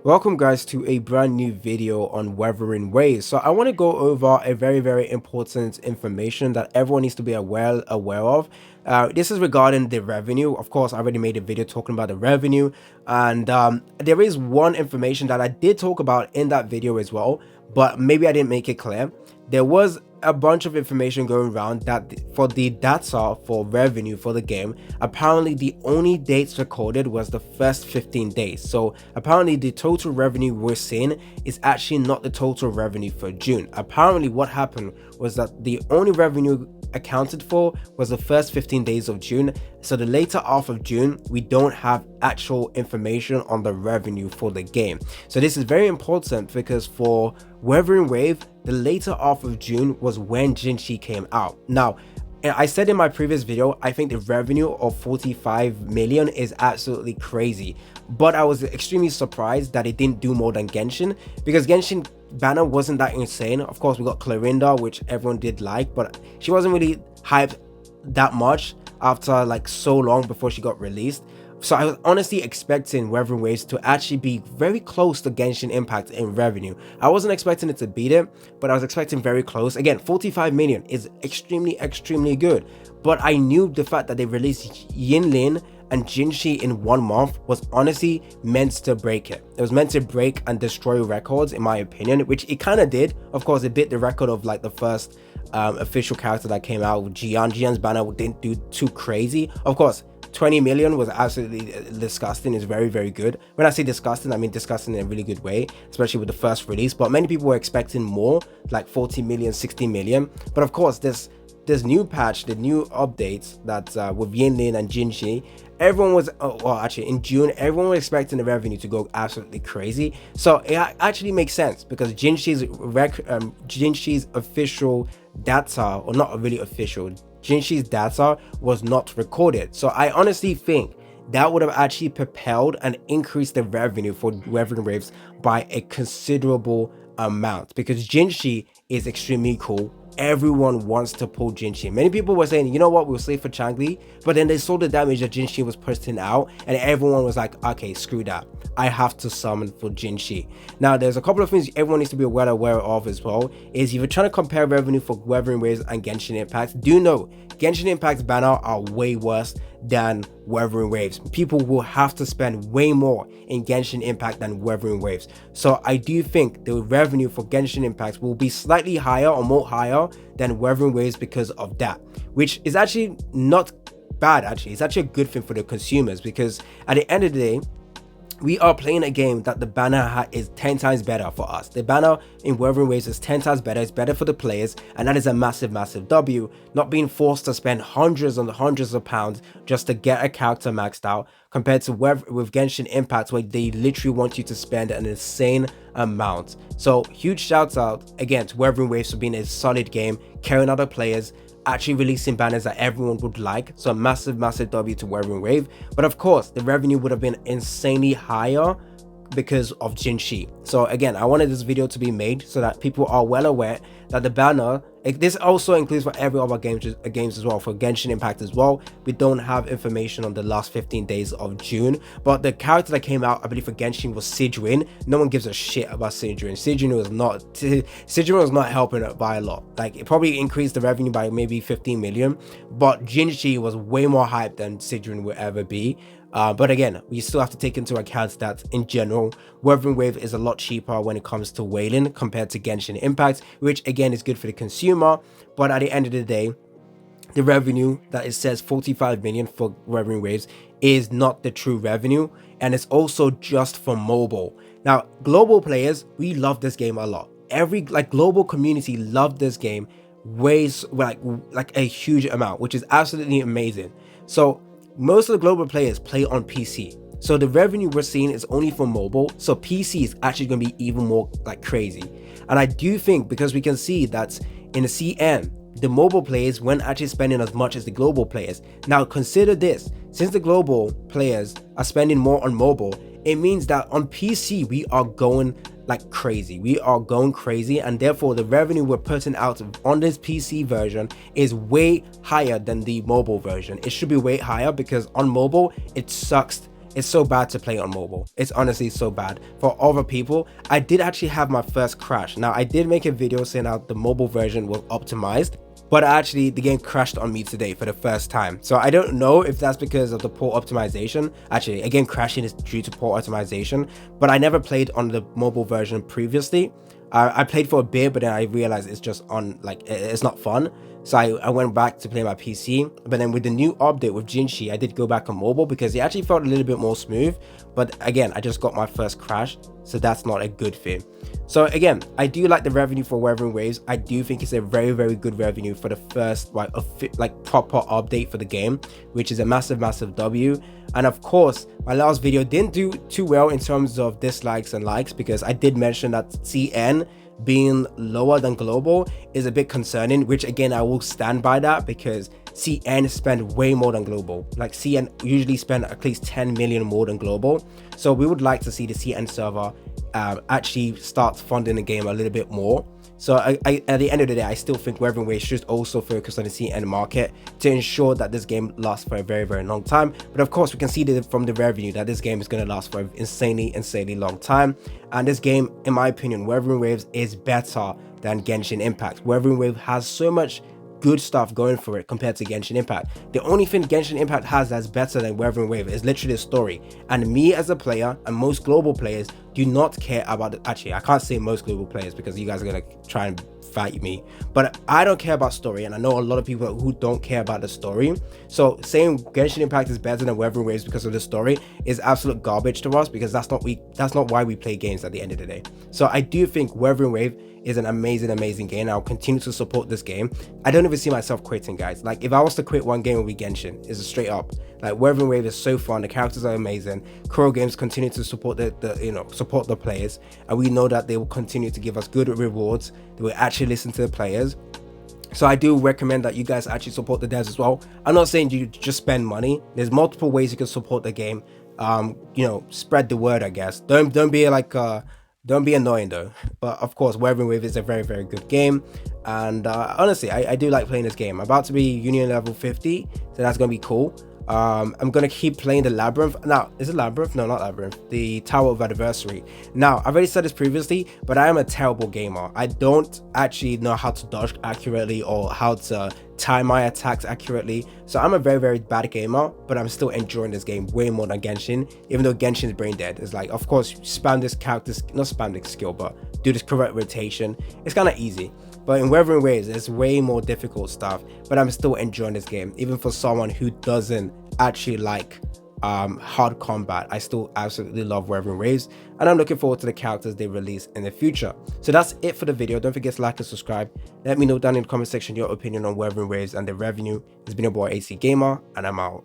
Welcome guys to a brand new video on Wuthering Waves. So I want to go over a very important information that everyone needs to be aware of. This is regarding the revenue. Of course, I already made a video talking about the revenue, and there is one information that I did talk about in that video as well, but maybe I didn't make it clear. There was a bunch of information going around that for the data for revenue for the game, apparently the only dates recorded was the first 15 days. So apparently the total revenue we're seeing is actually not the total revenue for June. Apparently what happened was that the only revenue accounted for was the first 15 days of June. So the later half of June, we don't have actual information on the revenue for the game. So this is very important because for Wuthering Wave, the later half of June was when Jinshi came out. Now, I said in my previous video, I think the revenue of 45 million is absolutely crazy, but I was extremely surprised that it didn't do more than Genshin, because Genshin banner wasn't that insane. Of course, we got Clarinda, which everyone did like, but she wasn't really hyped that much after like so long before she got released. So I was honestly expecting Wuthering Waves to actually be very close to Genshin Impact in revenue. I wasn't expecting it to beat it, but I was expecting very close. Again, 45 million is extremely good. But I knew the fact that they released Yinlin and Jinshi in 1 month was honestly meant to break it. It was meant to break and destroy records, in my opinion, which it kind of did. Of course, it beat the record of like the first official character that came out with Jian. Jian's banner didn't do too crazy. Of course, 20 million was absolutely disgusting. It's very good. When I say disgusting, I mean disgusting in a really good way, especially with the first release. But many people were expecting more, like 40 million, 60 million. But of course, this new patch, the new updates that with Yinlin and Jinshi, everyone was well, actually in June, everyone was expecting the revenue to go absolutely crazy. So it actually makes sense because Jinshi's official data, or not really official, Jinshi's data was not recorded. So I honestly think that would have actually propelled and increased the revenue for Wuthering Waves by a considerable amount, because Jinshi is extremely cool. Everyone wants to pull Jinshi. Many people were saying, you know what, we'll save for Changli, but then they saw the damage that Jinshi was putting out, and everyone was like, okay, screw that, I have to summon for Jinshi. Now there's a couple of things everyone needs to be aware of as well. Is if you're trying to compare revenue for Wuthering Waves and Genshin Impact, do know Genshin Impact's banner are way worse than Wuthering Waves. People will have to spend way more in Genshin Impact than Wuthering Waves. So I do think the revenue for Genshin Impact will be slightly higher or more higher than Wuthering Waves because of that, which is actually not bad. Actually, it's actually a good thing for the consumers, because at the end of the day, we are playing a game that the banner is 10 times better for us. The banner in Wuthering Waves is 10 times better. It's better for the players, and that is a massive W. Not being forced to spend hundreds and hundreds of pounds just to get a character maxed out, compared to with Genshin Impact, where they literally want you to spend an insane amount. So huge shouts out again to Wuthering Waves for being a solid game, carrying other players, actually releasing banners that everyone would like. So a massive W to Wuthering Wave. But of course, the revenue would have been insanely higher because of Jinshi. So again, I wanted this video to be made so that people are well aware that the banner, this also includes for every other games as well, for Genshin Impact as well. We don't have information on the last 15 days of June, but the character that came out, I believe, for Genshin was Sidrin. No one gives a shit about Sidrin. Sidrin was not helping it by a lot. Like, it probably increased the revenue by maybe 15 million, but Jinshi was way more hyped than Sidrin would ever be. But again, we still have to take into account that in general, Wuthering Wave is a lot cheaper when it comes to whaling compared to Genshin Impact, which again is good for the consumer. But at the end of the day, the revenue that it says 45 million for Wuthering Waves is not the true revenue, and it's also just for mobile. Now, global players, we love this game a lot. Every global community loved this game ways like a huge amount, which is absolutely amazing. So most of the global players play on PC, so the revenue we're seeing is only for mobile. So PC is actually going to be even more like crazy. And I do think, because we can see that in the CN, the mobile players weren't actually spending as much as the global players. Now consider this, since the global players are spending more on mobile, it means that on PC we are going like crazy. We are going crazy, and therefore the revenue we're putting out on this PC version is way higher than the mobile version. It should be way higher because on mobile it sucks it's so bad to play on mobile. It's honestly so bad for other people. I did actually have my first crash. Now I did make a video saying how the mobile version was optimized, but actually the game crashed on me today for the first time. So I don't know if that's because of the poor optimization. Actually, again, crashing is due to poor optimization, but I never played on the mobile version previously. I played for a bit, but then I realized it's just on, like, it's not fun. So I went back to play my PC. But then with the new update with Jinshi, I did go back on mobile because it actually felt a little bit more smooth. But again, I just got my first crash, so that's not a good thing. So again, I do like the revenue for Wuthering Waves. I do think it's a very, very good revenue for the first like proper update for the game, which is a massive, massive W. And of course, my last video didn't do too well in terms of dislikes and likes, because I did mention that CN being lower than global is a bit concerning, which again, I will stand by that, because CN spend way more than global. Like CN usually spend at least 10 million more than global. So we would like to see the CN server actually start funding the game a little bit more. So at the end of the day, I still think Wuthering Waves should also focus on the CN market to ensure that this game lasts for a very, very long time. But of course, we can see from the revenue that this game is going to last for an insanely long time. And this game, in my opinion, Wuthering Waves is better than Genshin Impact. Wuthering Waves has so much good stuff going for it compared to Genshin Impact. The only thing Genshin Impact has that's better than Wuthering Waves is literally the story. And me as a player, and most global players, do not care about it. Actually, I can't say most global players because you guys are gonna try and fight me, but I don't care about story, and I know a lot of people who don't care about the story. So saying Genshin Impact is better than Wuthering Waves because of the story is absolute garbage to us, because that's not why we play games at the end of the day. So I do think Wuthering Wave is an amazing game. I'll continue to support this game. I don't even see myself quitting, guys. Like, if I was to quit one game, it would be Genshin. It's a straight up. Like, Wuthering Wave is so fun. The characters are amazing. Kuro Games continue to support support the players, and we know that they will continue to give us good rewards. They will actually listen to the players. So I do recommend that you guys actually support the devs as well. I'm not saying you just spend money. There's multiple ways you can support the game. Spread the word, I guess. Don't be like don't be annoying though. But of course, Wuthering Wave is a very, very good game. And honestly, I do like playing this game. I'm about to be Union level 50, so that's gonna be cool. I'm gonna keep playing the Labyrinth. Now, is it Labyrinth? No, not Labyrinth. The Tower of Adversary. Now, I've already said this previously, but I am a terrible gamer. I don't actually know how to dodge accurately or how to time my attacks accurately. So I'm a very, very bad gamer, but I'm still enjoying this game way more than Genshin, even though Genshin is brain dead. It's like, of course, spam this character, not spam this skill, but do this correct rotation. It's kind of easy. But in Wuthering Waves, it's way more difficult stuff, but I'm still enjoying this game, even for someone who doesn't actually like hard combat. I still absolutely love Wuthering Waves, and I'm looking forward to the characters they release in the future. So that's it for the video. Don't forget to like and subscribe. Let me know down in the comment section your opinion on Wuthering Waves and the revenue. It's been your boy AC Gamer, and I'm out.